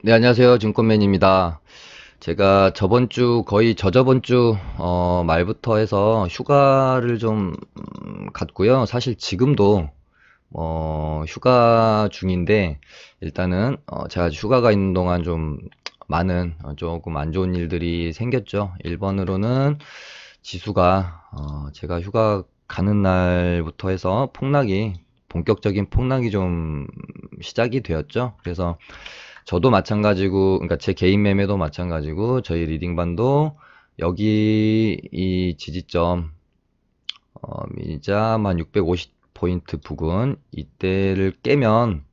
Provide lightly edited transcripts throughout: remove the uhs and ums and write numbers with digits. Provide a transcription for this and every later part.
네, 안녕하세요. 증권맨입니다. 제가 저번 주, 거의 저저번 주, 말부터 해서 휴가를 좀 갔고요. 사실 지금도, 휴가 중인데, 일단은, 제가 휴가가 있는 동안 좀 많은, 조금 안 좋은 일들이 생겼죠. 1번으로는 지수가, 제가 휴가 가는 날부터 해서 본격적인 폭락이 좀 시작이 되었죠. 그래서 저도 마찬가지고, 그러니까 제 개인 매매도 마찬가지고, 저희 리딩반도 여기 이 지지점, 미니멈 한 650포인트 부근, 이때를 깨면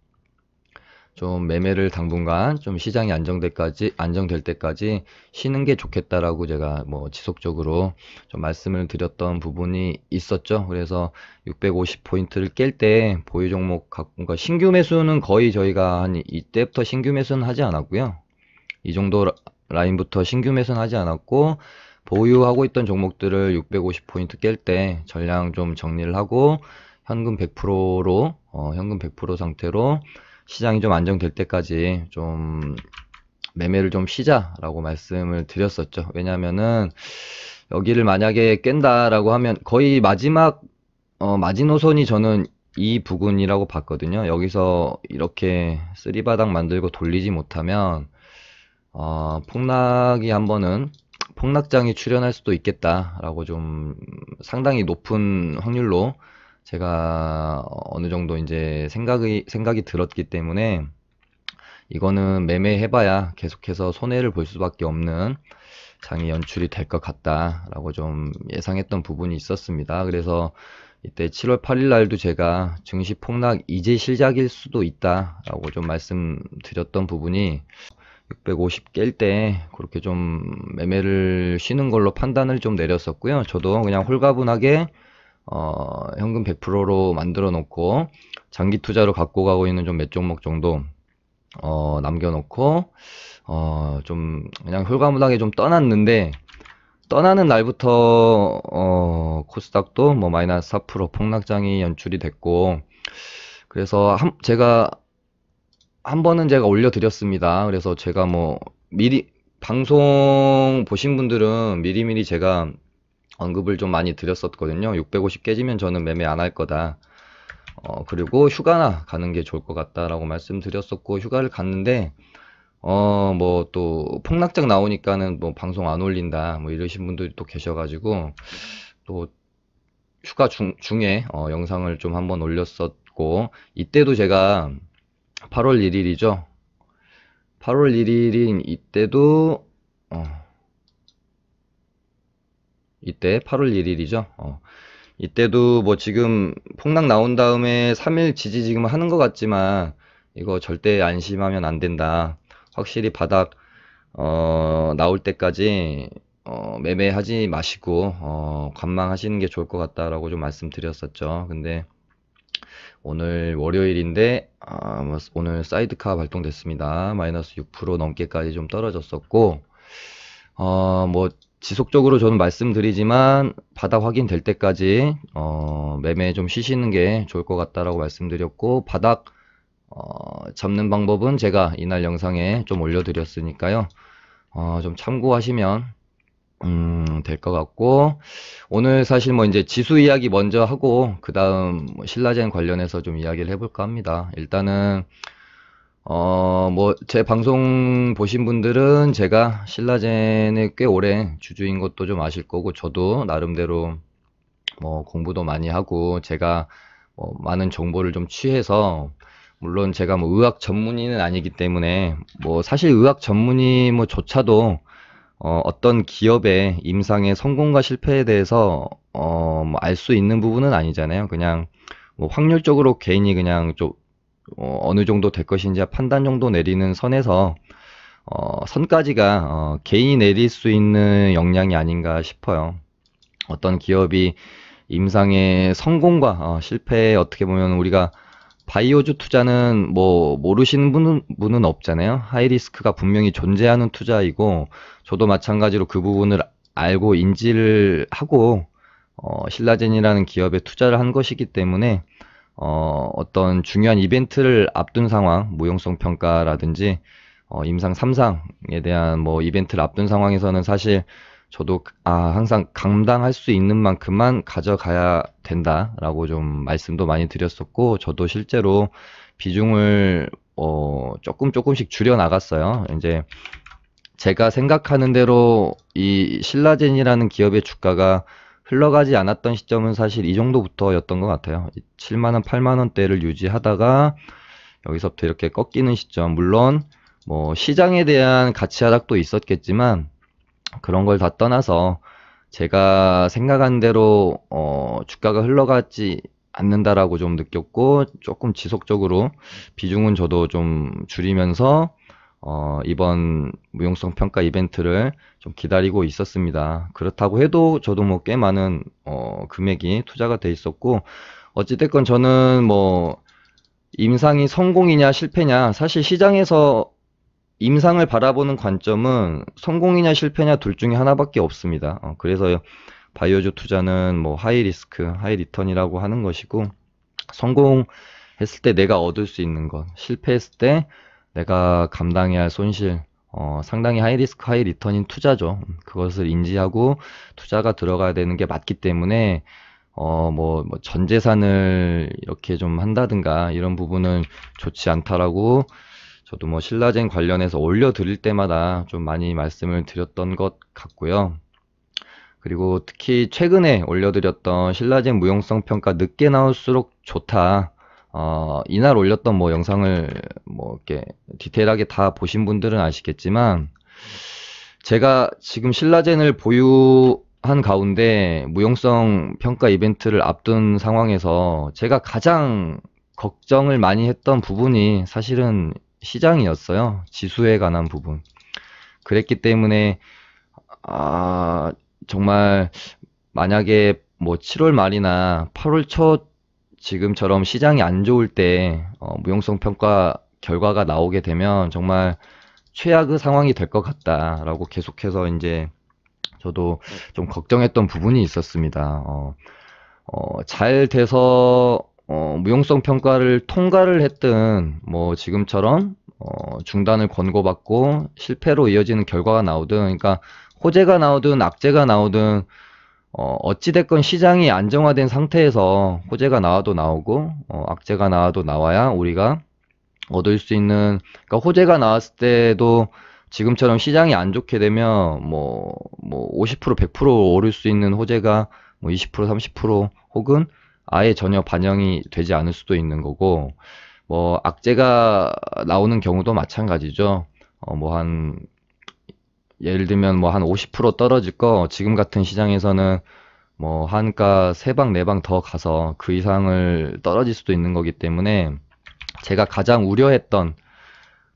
좀 매매를 당분간 좀 시장이 안정될 때까지 쉬는 게 좋겠다라고 제가 뭐 지속적으로 좀 말씀을 드렸던 부분이 있었죠. 그래서 650포인트를 깰 때 보유 종목 그러니까 신규 매수는 거의 저희가 한 이때부터 신규 매수는 하지 않았고요. 이 정도 라인부터 신규 매수는 하지 않았고, 보유하고 있던 종목들을 650포인트 깰 때 전량 좀 정리를 하고 현금 100%로 현금 100% 상태로 시장이 좀 안정될 때까지 좀 매매를 좀 쉬자라고 말씀을 드렸었죠. 왜냐면은 여기를 만약에 깬다라고 하면 거의 마지막 마지노선이 저는 이 부근이라고 봤거든요. 여기서 이렇게 쓰리바닥 만들고 돌리지 못하면 폭락이 한 번은 폭락장이 출현할 수도 있겠다라고 좀 상당히 높은 확률로 제가 어느 정도 이제 생각이 들었기 때문에 이거는 매매해봐야 계속해서 손해를 볼 수밖에 없는 장이 연출이 될 것 같다라고 좀 예상했던 부분이 있었습니다. 그래서 이때 7월 8일 날도 제가 증시 폭락 이제 시작일 수도 있다라고 좀 말씀드렸던 부분이 650 깰 때 그렇게 좀 매매를 쉬는 걸로 판단을 좀 내렸었고요. 저도 그냥 홀가분하게 현금 100%로 만들어 놓고 장기 투자로 갖고 가고 있는 좀 몇 종목 정도 남겨놓고 좀 그냥 홀가분하게 좀 떠났는데, 떠나는 날부터 코스닥도 뭐 마이너스 4% 폭락장이 연출이 됐고, 그래서 제가 한 번은 제가 올려드렸습니다. 그래서 제가 뭐 미리 방송 보신 분들은 미리미리 제가 언급을 좀 많이 드렸었거든요. 650 깨지면 저는 매매 안 할 거다. 그리고 휴가나 가는 게 좋을 것 같다라고 말씀드렸었고, 휴가를 갔는데 뭐 또 폭락장 나오니까는 뭐 방송 안 올린다 뭐 이러신 분들이 또 계셔가지고, 또 휴가 중에 영상을 좀 한번 올렸었고, 이때도 제가 8월 1일이죠. 8월 1일인 이때도 이때 8월 1일이죠. 이때도 뭐 지금 폭락 나온 다음에 3일 지지 지금 하는 것 같지만 이거 절대 안심하면 안 된다. 확실히 바닥 나올 때까지 매매하지 마시고 관망하시는 게 좋을 것 같다라고 좀 말씀드렸었죠. 근데 오늘 월요일인데 뭐 오늘 사이드카 발동됐습니다. 마이너스 6% 넘게까지 좀 떨어졌었고, 뭐 지속적으로 저는 말씀드리지만 바닥 확인될 때까지 매매 좀 쉬시는 게 좋을 것 같다라고 말씀드렸고, 바닥 잡는 방법은 제가 이날 영상에 좀 올려드렸으니까요. 좀 참고하시면 될 것 같고, 오늘 사실 뭐 이제 지수 이야기 먼저 하고 그 다음 신라젠 관련해서 좀 이야기를 해볼까 합니다. 일단은 뭐 제 방송 보신 분들은 제가 신라젠에 꽤 오래 주주인 것도 좀 아실 거고, 저도 나름대로 뭐 공부도 많이 하고 제가 많은 정보를 좀 취해서, 물론 제가 뭐 의학 전문의는 아니기 때문에 뭐 사실 의학 전문의 뭐 조차도 어떤 기업의 임상의 성공과 실패에 대해서 뭐 알 수 있는 부분은 아니잖아요. 그냥 뭐 확률적으로 개인이 그냥 좀 어느 정도 될 것인지 판단 정도 내리는 선에서 선까지가 개인이 내릴 수 있는 역량이 아닌가 싶어요. 어떤 기업이 임상의 성공과 실패에, 어떻게 보면 우리가 바이오주 투자는 뭐 모르시는 분은 없잖아요. 하이리스크가 분명히 존재하는 투자이고, 저도 마찬가지로 그 부분을 알고 인지를 하고 신라젠이라는 기업에 투자를 한 것이기 때문에 어떤 중요한 이벤트를 앞둔 상황, 무용성 평가라든지 임상 3상에 대한 뭐 이벤트를 앞둔 상황에서는 사실 저도 항상 감당할 수 있는 만큼만 가져가야 된다라고 좀 말씀도 많이 드렸었고, 저도 실제로 비중을 조금씩 줄여 나갔어요. 이제 제가 생각하는 대로 이 신라젠이라는 기업의 주가가 흘러가지 않았던 시점은 사실 이 정도부터였던 것 같아요. 7만 원, 8만 원대를 유지하다가 여기서부터 이렇게 꺾이는 시점. 물론 뭐 시장에 대한 가치 하락도 있었겠지만 그런 걸 다 떠나서 제가 생각한 대로 주가가 흘러가지 않는다라고 좀 느꼈고, 조금 지속적으로 비중은 저도 좀 줄이면서 이번 무용성 평가 이벤트를 좀 기다리고 있었습니다. 그렇다고 해도 저도 뭐 꽤 많은 금액이 투자가 돼 있었고, 어찌됐건 저는 뭐 임상이 성공이냐 실패냐, 사실 시장에서 임상을 바라보는 관점은 성공이냐 실패냐 둘 중에 하나밖에 없습니다. 그래서 바이오주 투자는 뭐 하이 리스크, 하이 리턴이라고 하는 것이고, 성공했을 때 내가 얻을 수 있는 것, 실패했을 때 내가 감당해야 할 손실, 상당히 하이 리스크, 하이 리턴인 투자죠. 그것을 인지하고 투자가 들어가야 되는 게 맞기 때문에, 뭐 전 재산을 이렇게 좀 한다든가 이런 부분은 좋지 않다라고 저도 뭐 신라젠 관련해서 올려드릴 때마다 좀 많이 말씀을 드렸던 것 같고요. 그리고 특히 최근에 올려드렸던 신라젠 무용성 평가 늦게 나올수록 좋다. 이날 올렸던 뭐 영상을 뭐 이렇게 디테일하게 다 보신 분들은 아시겠지만, 제가 지금 신라젠을 보유한 가운데 무용성 평가 이벤트를 앞둔 상황에서 제가 가장 걱정을 많이 했던 부분이 사실은 시장이었어요. 지수에 관한 부분. 그랬기 때문에 정말 만약에 뭐 7월 말이나 8월 초 지금처럼 시장이 안 좋을 때 무용성 평가 결과가 나오게 되면 정말 최악의 상황이 될 것 같다라고 계속해서 이제 저도 좀 걱정했던 부분이 있었습니다. 잘 돼서 무용성 평가를 통과를 했든 뭐 지금처럼 중단을 권고받고 실패로 이어지는 결과가 나오든, 그러니까 호재가 나오든 악재가 나오든 어찌됐건 시장이 안정화된 상태에서 호재가 나와도 나오고 악재가 나와도 나와야 우리가 얻을 수 있는, 그러니까 호재가 나왔을 때도 지금처럼 시장이 안 좋게 되면 뭐 50%, 100% 오를 수 있는 호재가 뭐 20%, 30% 혹은 아예 전혀 반영이 되지 않을 수도 있는 거고, 뭐 악재가 나오는 경우도 마찬가지죠. 예를 들면 뭐 한 50% 떨어질 거 지금 같은 시장에서는 뭐 한가 3방, 4방 더 가서 그 이상을 떨어질 수도 있는 거기 때문에, 제가 가장 우려했던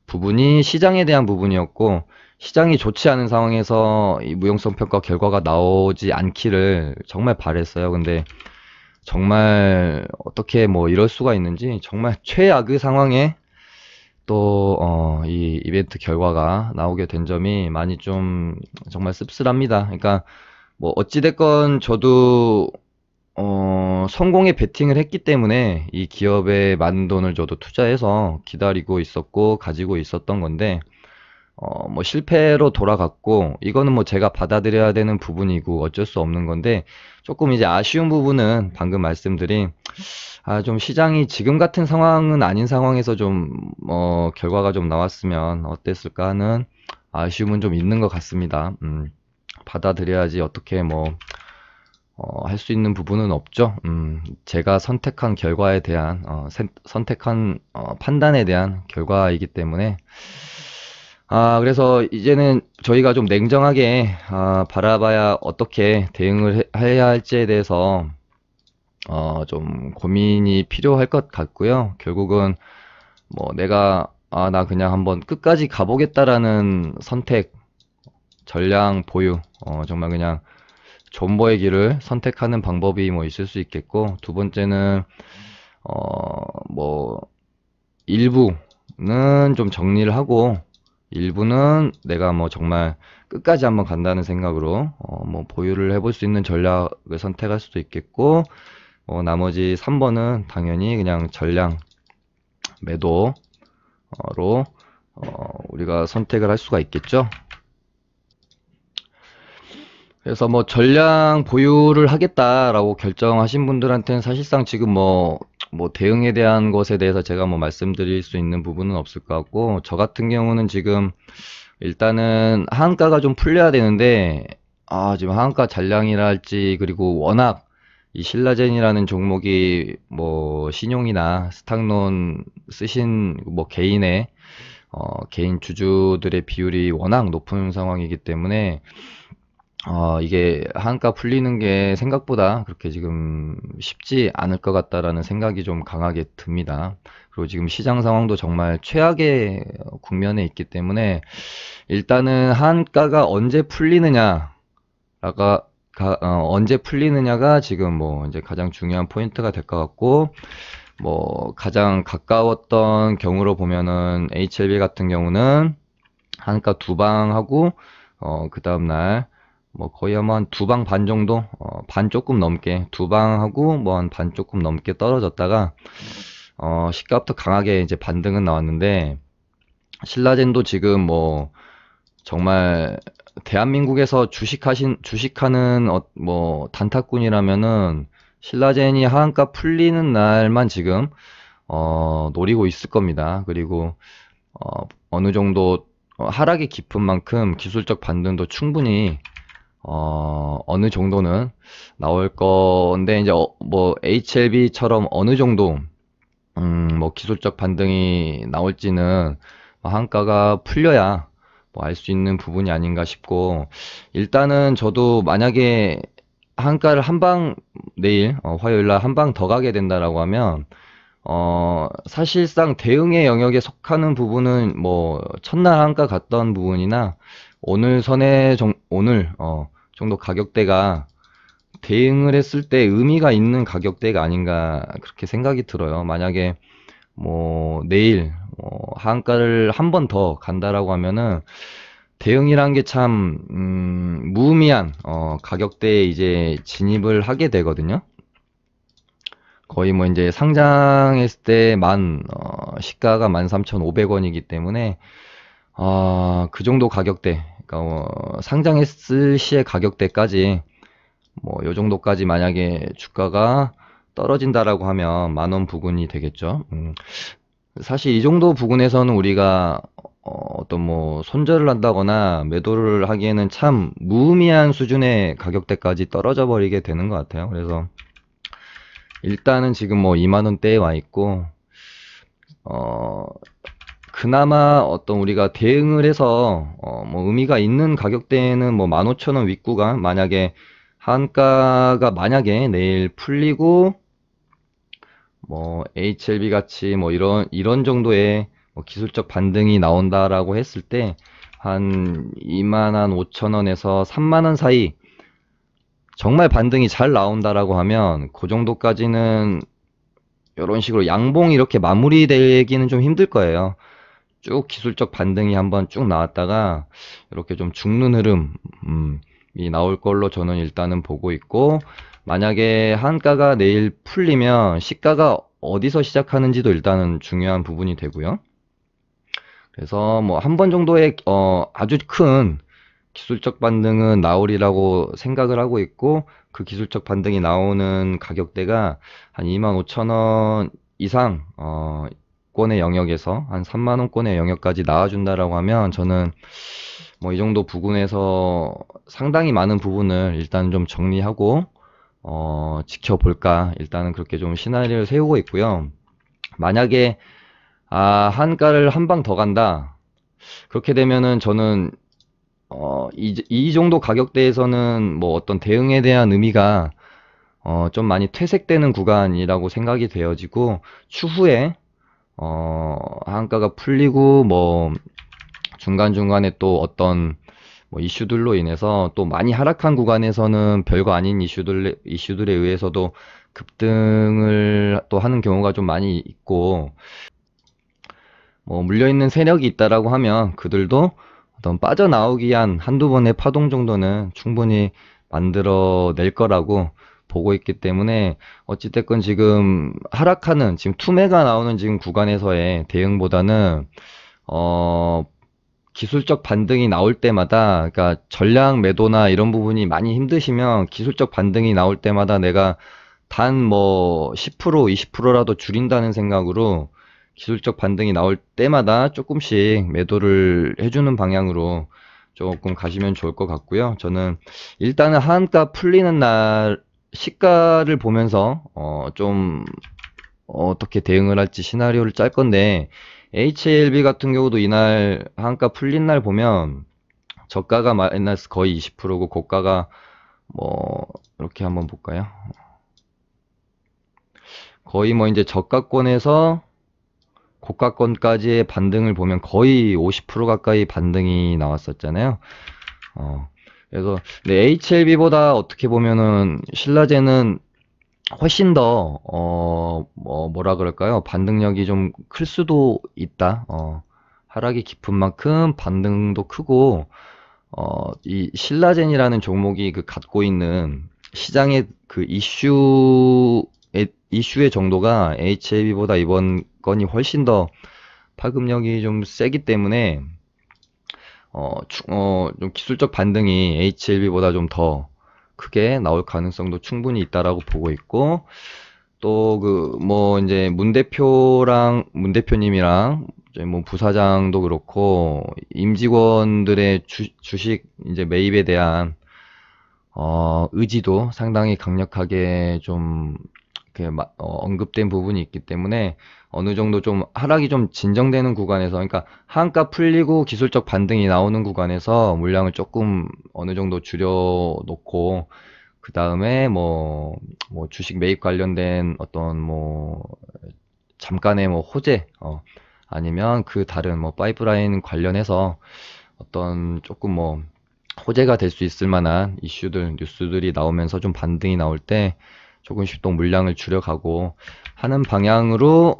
부분이 시장에 대한 부분이었고, 시장이 좋지 않은 상황에서 이 무용성 평가 결과가 나오지 않기를 정말 바랬어요. 근데 정말 어떻게 뭐 이럴 수가 있는지, 정말 최악의 상황에 또 이 이벤트 결과가 나오게 된 점이 많이 좀 정말 씁쓸합니다. 그러니까 뭐 어찌됐건 저도 성공에 베팅을 했기 때문에 이 기업에 많은 돈을 저도 투자해서 기다리고 있었고 가지고 있었던 건데, 뭐 실패로 돌아갔고, 이거는 뭐 제가 받아들여야 되는 부분이고 어쩔 수 없는 건데, 조금 이제 아쉬운 부분은 방금 말씀드린 좀 시장이 지금 같은 상황은 아닌 상황에서 좀 결과가 좀 나왔으면 어땠을까 하는 아쉬움은 좀 있는 것 같습니다. 받아들여야지 어떻게 뭐 할 수 있는 부분은 없죠. 제가 선택한 결과에 대한 선택한 판단에 대한 결과이기 때문에, 그래서 이제는 저희가 좀 냉정하게 바라봐야 어떻게 대응을 해야 할지에 대해서 좀 고민이 필요할 것 같고요. 결국은 뭐 내가 나 그냥 한번 끝까지 가보겠다라는 선택, 전량 보유, 정말 그냥 존버의 길을 선택하는 방법이 뭐 있을 수 있겠고, 두 번째는 뭐 일부는 좀 정리를 하고 일부는 내가 뭐 정말 끝까지 한번 간다는 생각으로 뭐 보유를 해볼 수 있는 전략을 선택할 수도 있겠고, 나머지 3번은 당연히 그냥 전량 매도로 우리가 선택을 할 수가 있겠죠. 그래서 뭐 전량 보유를 하겠다라고 결정하신 분들한테는 사실상 지금 뭐 대응에 대한 것에 대해서 제가 뭐 말씀드릴 수 있는 부분은 없을 것 같고, 저 같은 경우는 지금 일단은 하한가가 좀 풀려야 되는데, 지금 하한가 잔량이라 할지, 그리고 워낙 이 신라젠이라는 종목이 뭐 신용이나 스탁론 쓰신 뭐 개인 주주들의 비율이 워낙 높은 상황이기 때문에 이게 한가 풀리는 게 생각보다 그렇게 지금 쉽지 않을 것 같다라는 생각이 좀 강하게 듭니다. 그리고 지금 시장 상황도 정말 최악의 국면에 있기 때문에 일단은 한가가 언제 풀리느냐가 지금 뭐 이제 가장 중요한 포인트가 될 것 같고, 뭐 가장 가까웠던 경우로 보면은 HLB 같은 경우는 한가 두 방 하고 그 다음날 뭐 거의 아마 한 두 방 반 정도, 반 조금 넘게 두 방 하고 뭐 한 반 조금 넘게 떨어졌다가 시가부터 강하게 이제 반등은 나왔는데, 신라젠도 지금 뭐 정말 대한민국에서 주식하는 뭐 단타꾼이라면은 신라젠이 하한가 풀리는 날만 지금 노리고 있을 겁니다. 그리고 어느 정도 하락이 깊은 만큼 기술적 반등도 충분히 어느 정도는 나올 건데, 이제 뭐 HLB처럼 어느 정도 뭐 기술적 반등이 나올지는 한가가 풀려야 뭐 알 수 있는 부분이 아닌가 싶고, 일단은 저도 만약에 한가를 내일 화요일 날 한 방 더 가게 된다라고 하면 사실상 대응의 영역에 속하는 부분은 뭐 첫날 한가 갔던 부분이나 오늘 정도 가격대가 대응을 했을 때 의미가 있는 가격대가 아닌가 그렇게 생각이 들어요. 만약에 뭐 내일 하한가를 한 번 더 간다라고 하면은 대응이란 게 참 무의미한 가격대에 이제 진입을 하게 되거든요. 거의 뭐 이제 상장했을 때 시가가 13,500원이기 때문에 그 정도 가격대, 그러니까 상장했을 시의 가격대까지 뭐 요 정도까지 만약에 주가가 떨어진다라고 하면 10,000원 부근이 되겠죠. 사실 이 정도 부근에서는 우리가 어떤 뭐 손절을 한다거나 매도를 하기에는 참 무의미한 수준의 가격대까지 떨어져 버리게 되는 것 같아요. 그래서 일단은 지금 뭐 20,000원대에 와 있고, 그나마 어떤 우리가 대응을 해서 뭐 의미가 있는 가격대에는 뭐 15,000원 윗구간, 만약에 한가가 만약에 내일 풀리고 뭐 HLB 같이 뭐 이런 정도의 뭐 기술적 반등이 나온다라고 했을 때 한 25,000원에서 30,000원 사이 정말 반등이 잘 나온다라고 하면 그 정도까지는 이런 식으로 양봉이 이렇게 마무리되기는 좀 힘들 거예요. 쭉 기술적 반등이 한번 쭉 나왔다가 이렇게 좀 죽는 흐름이 나올 걸로 저는 일단은 보고 있고, 만약에 한가가 내일 풀리면 시가가 어디서 시작하는지도 일단은 중요한 부분이 되고요. 그래서 뭐 한 번 정도의 아주 큰 기술적 반등은 나오리라고 생각을 하고 있고, 그 기술적 반등이 나오는 가격대가 한 25,000원 이상 권의 영역에서 한 30,000원권의 영역까지 나와준다라고 하면, 저는 뭐 이 정도 부근에서 상당히 많은 부분을 일단 좀 정리하고 지켜볼까, 일단은 그렇게 좀 시나리오를 세우고 있고요. 만약에 한가를 한 방 더 간다, 그렇게 되면은 저는 이 정도 가격대에서는 뭐 어떤 대응에 대한 의미가 좀 많이 퇴색되는 구간이라고 생각이 되어지고, 추후에 한가가 풀리고 뭐 중간중간에 또 어떤 뭐 이슈들로 인해서 또 많이 하락한 구간에서는 별거 아닌 이슈들에 의해서도 급등을 또 하는 경우가 좀 많이 있고, 뭐 물려있는 세력이 있다라고 하면 그들도 어떤 빠져나오기 위한 한두 번의 파동 정도는 충분히 만들어낼 거라고 보고 있기 때문에, 어찌됐건 지금 하락하는, 지금 투매가 나오는 지금 구간에서의 대응보다는 어, 기술적 반등이 나올 때마다, 그러니까 전량 매도나 이런 부분이 많이 힘드시면 기술적 반등이 나올 때마다 내가 단 뭐 10%, 20%라도 줄인다는 생각으로 기술적 반등이 나올 때마다 조금씩 매도를 해주는 방향으로 조금 가시면 좋을 것 같고요. 저는 일단은 하한가 풀리는 날 시가를 보면서 좀 어떻게 대응을 할지 시나리오를 짤 건데, HLB 같은 경우도 이날 한가 풀린 날 보면 저가가 마이너스 거의 20%고 고가가 뭐 이렇게 한번 볼까요? 거의 뭐 이제 저가권에서 고가권까지의 반등을 보면 거의 50% 가까이 반등이 나왔었잖아요. 어, 그래서 근데 HLB보다 어떻게 보면은 신라제는 훨씬 더, 뭐라 그럴까요? 반등력이 좀 클 수도 있다. 하락이 깊은 만큼 반등도 크고, 이 신라젠이라는 종목이 그 갖고 있는 시장의 그 이슈의 정도가 HLB보다 이번 건이 훨씬 더 파급력이 좀 세기 때문에, 좀 기술적 반등이 HLB보다 좀 더 크게 나올 가능성도 충분히 있다라고 보고 있고, 또 뭐 이제 문 대표님이랑 이제 뭐 부사장도 그렇고 임직원들의 주식 이제 매입에 대한 의지도 상당히 강력하게 좀 언급된 부분이 있기 때문에 어느 정도 좀 하락이 좀 진정되는 구간에서, 그러니까 한가 풀리고 기술적 반등이 나오는 구간에서 물량을 조금 어느 정도 줄여 놓고 그 다음에 뭐 주식 매입 관련된 어떤 뭐 잠깐의 뭐 호재, 아니면 그 다른 뭐 파이프라인 관련해서 어떤 조금 뭐 호재가 될 수 있을 만한 이슈들, 뉴스들이 나오면서 좀 반등이 나올 때 조금씩 또 물량을 줄여가고 하는 방향으로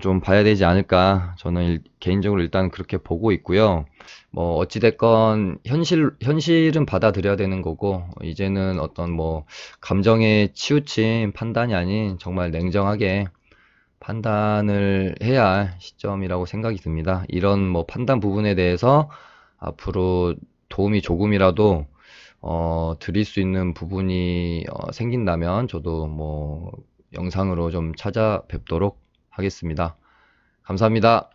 좀 봐야 되지 않을까. 저는 개인적으로 일단 그렇게 보고 있고요. 뭐 어찌됐건 현실은 받아들여야 되는 거고, 이제는 어떤 뭐 감정에 치우친 판단이 아닌 정말 냉정하게 판단을 해야 할 시점이라고 생각이 듭니다. 이런 뭐 판단 부분에 대해서 앞으로 도움이 조금이라도 드릴 수 있는 부분이 생긴다면 저도 뭐 영상으로 좀 찾아뵙도록 하겠습니다. 감사합니다.